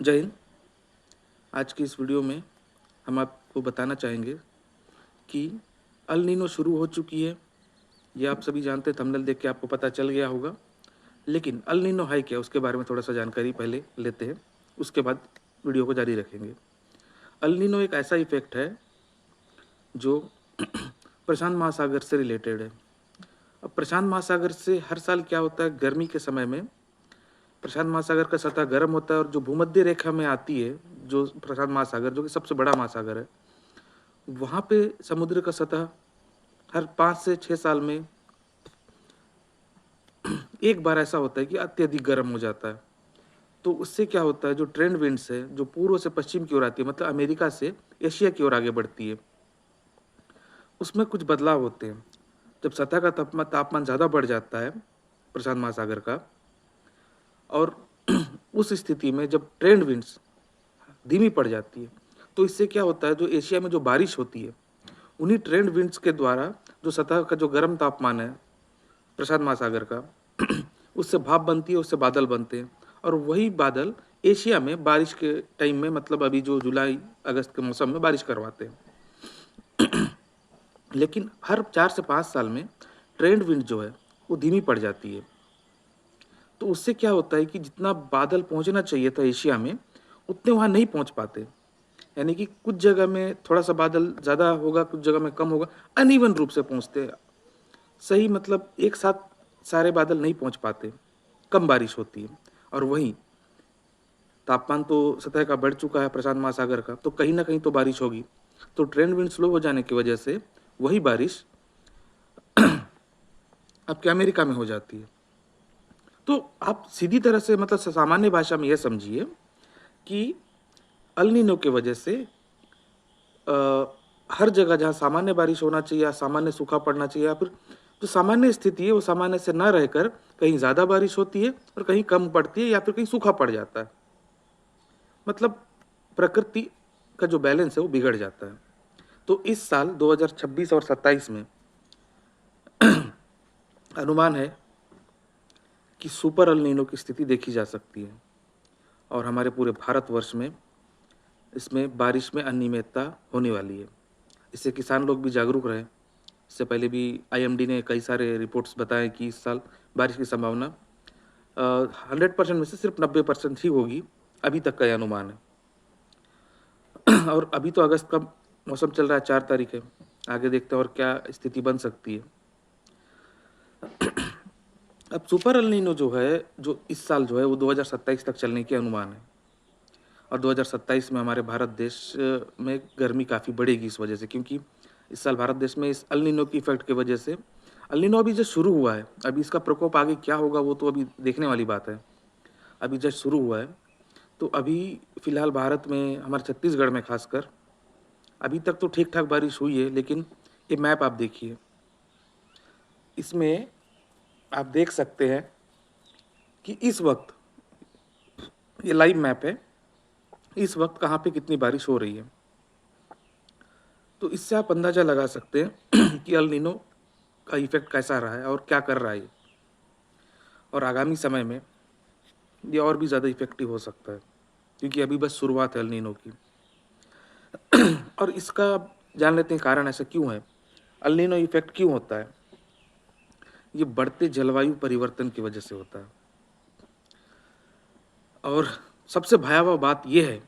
जय हिंद। आज की इस वीडियो में हम आपको बताना चाहेंगे कि अल नीनो शुरू हो चुकी है। ये आप सभी जानते हैं, थंबनेल देख के आपको पता चल गया होगा। लेकिन अल नीनो है क्या, उसके बारे में थोड़ा सा जानकारी पहले लेते हैं, उसके बाद वीडियो को जारी रखेंगे। अल नीनो एक ऐसा इफेक्ट है जो प्रशांत महासागर से रिलेटेड है। अब प्रशांत महासागर से हर साल क्या होता है, गर्मी के समय में प्रशांत महासागर का सतह गर्म होता है और जो भूमध्य रेखा में आती है, जो प्रशांत महासागर जो कि सबसे बड़ा महासागर है, वहाँ पे समुद्र का सतह हर 5 से 6 साल में एक बार ऐसा होता है कि अत्यधिक गर्म हो जाता है। तो उससे क्या होता है, जो ट्रेंड विंड्स है जो पूर्व से पश्चिम की ओर आती है, मतलब अमेरिका से एशिया की ओर आगे बढ़ती है, उसमें कुछ बदलाव होते हैं। जब सतह का तापमान ज़्यादा बढ़ जाता है प्रशांत महासागर का, और उस स्थिति में जब ट्रेंड विंड्स धीमी पड़ जाती है, तो इससे क्या होता है, जो एशिया में जो बारिश होती है, उन्हीं ट्रेंड विंड्स के द्वारा जो सतह का जो गर्म तापमान है प्रशांत महासागर का उससे भाप बनती है, उससे बादल बनते हैं, और वही बादल एशिया में बारिश के टाइम में, मतलब अभी जो जुलाई अगस्त के मौसम में बारिश करवाते हैं। लेकिन हर 4 से 5 साल में ट्रेंड विंड जो है वो धीमी पड़ जाती है। तो उससे क्या होता है कि जितना बादल पहुंचना चाहिए था एशिया में, उतने वहाँ नहीं पहुंच पाते। यानी कि कुछ जगह में थोड़ा सा बादल ज़्यादा होगा, कुछ जगह में कम होगा, अनइवन रूप से पहुंचते हैं। सही मतलब एक साथ सारे बादल नहीं पहुंच पाते, कम बारिश होती है। और वहीं तापमान तो सतह का बढ़ चुका है प्रशांत महासागर का, तो कहीं ना कहीं तो बारिश होगी। तो ट्रेंड विंड स्लो हो जाने की वजह से वही बारिश आपके अमेरिका में हो जाती है। तो आप सीधी तरह से, मतलब सामान्य भाषा में यह समझिए कि अल नीनो की वजह से हर जगह जहाँ सामान्य बारिश होना चाहिए या सामान्य सूखा पड़ना चाहिए, या फिर जो सामान्य स्थिति है वो सामान्य से न रहकर कहीं ज़्यादा बारिश होती है और कहीं कम पड़ती है, या फिर कहीं सूखा पड़ जाता है। मतलब प्रकृति का जो बैलेंस है वो बिगड़ जाता है। तो इस साल 2026 और 27 में अनुमान है कि सुपर अल नीनो की स्थिति देखी जा सकती है, और हमारे पूरे भारतवर्ष में इसमें बारिश में अनियमितता होने वाली है। इससे किसान लोग भी जागरूक रहे। इससे पहले भी आईएमडी ने कई सारे रिपोर्ट्स बताए कि इस साल बारिश की संभावना 100% में से सिर्फ 90% ही होगी, अभी तक का यह अनुमान है। और अभी तो अगस्त का मौसम चल रहा है, 4 तारीख है, आगे देखते हैं और क्या स्थिति बन सकती है। अब सुपर अल नीनो जो है, जो इस साल जो है वो 2027 तक चलने के अनुमान है, और 2027 में हमारे भारत देश में गर्मी काफ़ी बढ़ेगी इस वजह से, क्योंकि इस साल भारत देश में इस अल नीनो की इफेक्ट की वजह से, अल नीनो अभी जस्ट शुरू हुआ है, अभी इसका प्रकोप आगे क्या होगा वो तो अभी देखने वाली बात है। अभी जस्ट शुरू हुआ है, तो अभी फिलहाल भारत में, हमारे छत्तीसगढ़ में खासकर, अभी तक तो ठीक ठाक बारिश हुई है। लेकिन ये मैप आप देखिए, इसमें आप देख सकते हैं कि इस वक्त, ये लाइव मैप है, इस वक्त कहाँ पे कितनी बारिश हो रही है। तो इससे आप अंदाज़ा लगा सकते हैं कि अल नीनो का इफेक्ट कैसा रहा है और क्या कर रहा है ये। और आगामी समय में ये और भी ज़्यादा इफेक्टिव हो सकता है, क्योंकि अभी बस शुरुआत है अल नीनो की। और इसका जान लेते हैं कारण ऐसा क्यों है, अल नीनो इफेक्ट क्यों होता है। ये बढ़ते जलवायु परिवर्तन की वजह से होता है। और सबसे भयावह बात यह है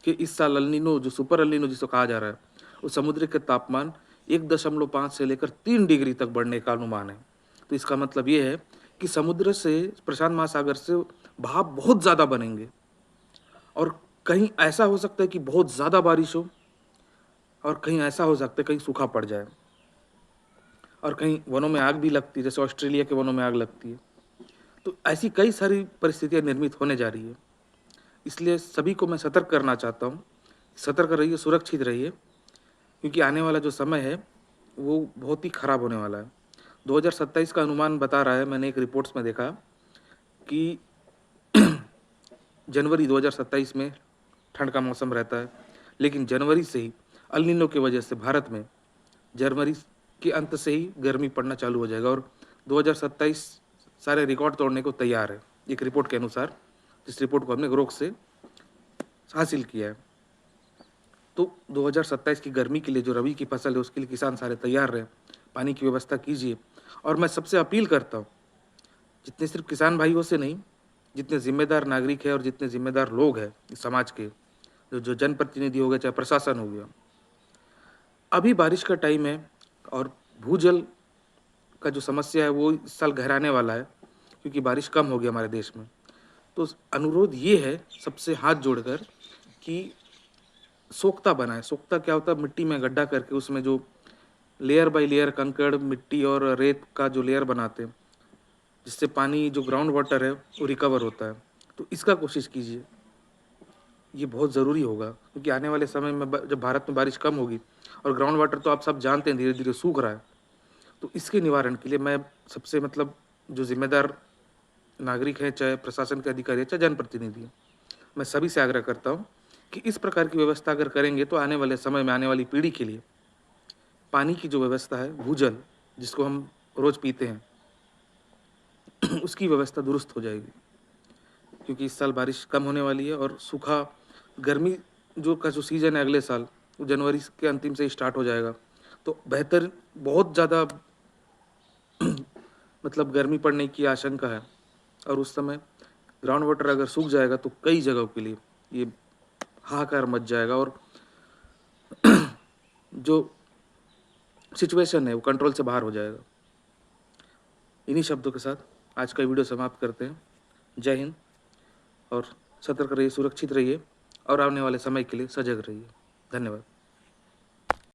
कि इस साल अल नीनो, जो सुपर अल नीनो जिसको कहा जा रहा है, वो समुद्र के तापमान 1.5 से लेकर 3 डिग्री तक बढ़ने का अनुमान है। तो इसका मतलब ये है कि समुद्र से, प्रशांत महासागर से भाप बहुत ज़्यादा बनेंगे, और कहीं ऐसा हो सकता है कि बहुत ज़्यादा बारिश हो, और कहीं ऐसा हो सकता है कहीं सूखा पड़ जाए, और कहीं वनों में आग भी लगती है, जैसे ऑस्ट्रेलिया के वनों में आग लगती है। तो ऐसी कई सारी परिस्थितियाँ निर्मित होने जा रही है। इसलिए सभी को मैं सतर्क करना चाहता हूँ, सतर्क रहिए, सुरक्षित रहिए, क्योंकि आने वाला जो समय है वो बहुत ही ख़राब होने वाला है। 2027 का अनुमान बता रहा है, मैंने एक रिपोर्ट्स में देखा कि जनवरी 2027 में ठंड का मौसम रहता है, लेकिन जनवरी से ही अल नीनो की वजह से भारत में जनवरी के अंत से ही गर्मी पड़ना चालू हो जाएगा, और 2027 सारे रिकॉर्ड तोड़ने को तैयार है, एक रिपोर्ट के अनुसार, जिस रिपोर्ट को हमने ग्रोक से हासिल किया है। तो 2027 की गर्मी के लिए जो रबी की फसल है उसके लिए किसान सारे तैयार रहें, पानी की व्यवस्था कीजिए। और मैं सबसे अपील करता हूँ, जितने सिर्फ किसान भाइयों से नहीं, जितने ज़िम्मेदार नागरिक हैं और जितने ज़िम्मेदार लोग हैं इस समाज के, जो जो जनप्रतिनिधि हो गए, चाहे प्रशासन हो गया, अभी बारिश का टाइम है और भूजल का जो समस्या है वो इस साल गहराने वाला है, क्योंकि बारिश कम हो गई हमारे देश में। तो अनुरोध ये है सबसे हाथ जोड़कर कि सोख्ता बनाएँ। सोख्ता क्या होता है? मिट्टी में गड्ढा करके उसमें जो लेयर बाय लेयर कंकड़, मिट्टी और रेत का जो लेयर बनाते हैं, जिससे पानी जो ग्राउंड वाटर है वो रिकवर होता है। तो इसका कोशिश कीजिए, ये बहुत ज़रूरी होगा, क्योंकि आने वाले समय में जब भारत में बारिश कम होगी और ग्राउंड वाटर तो आप सब जानते हैं धीरे-धीरे सूख रहा है। तो इसके निवारण के लिए मैं सबसे मतलब जो ज़िम्मेदार नागरिक हैं, चाहे प्रशासन के अधिकारी हैं, चाहे जनप्रतिनिधि हैं, मैं सभी से आग्रह करता हूँ कि इस प्रकार की व्यवस्था अगर करेंगे तो आने वाले समय में आने वाली पीढ़ी के लिए पानी की जो व्यवस्था है, भूजल जिसको हम रोज़ पीते हैं उसकी व्यवस्था दुरुस्त हो जाएगी। क्योंकि इस साल बारिश कम होने वाली है और सूखा गर्मी जो सीज़न है अगले साल, वो जनवरी के अंतिम से ही स्टार्ट हो जाएगा। तो बेहतर बहुत ज़्यादा मतलब गर्मी पड़ने की आशंका है और उस समय ग्राउंड वाटर अगर सूख जाएगा तो कई जगहों के लिए ये हाहाकार मच जाएगा और जो सिचुएशन है वो कंट्रोल से बाहर हो जाएगा। इन्हीं शब्दों के साथ आज का वीडियो समाप्त करते हैं। जय हिंद और सतर्क रहिए, सुरक्षित रहिए और आने वाले समय के लिए सजग रहिए। धन्यवाद।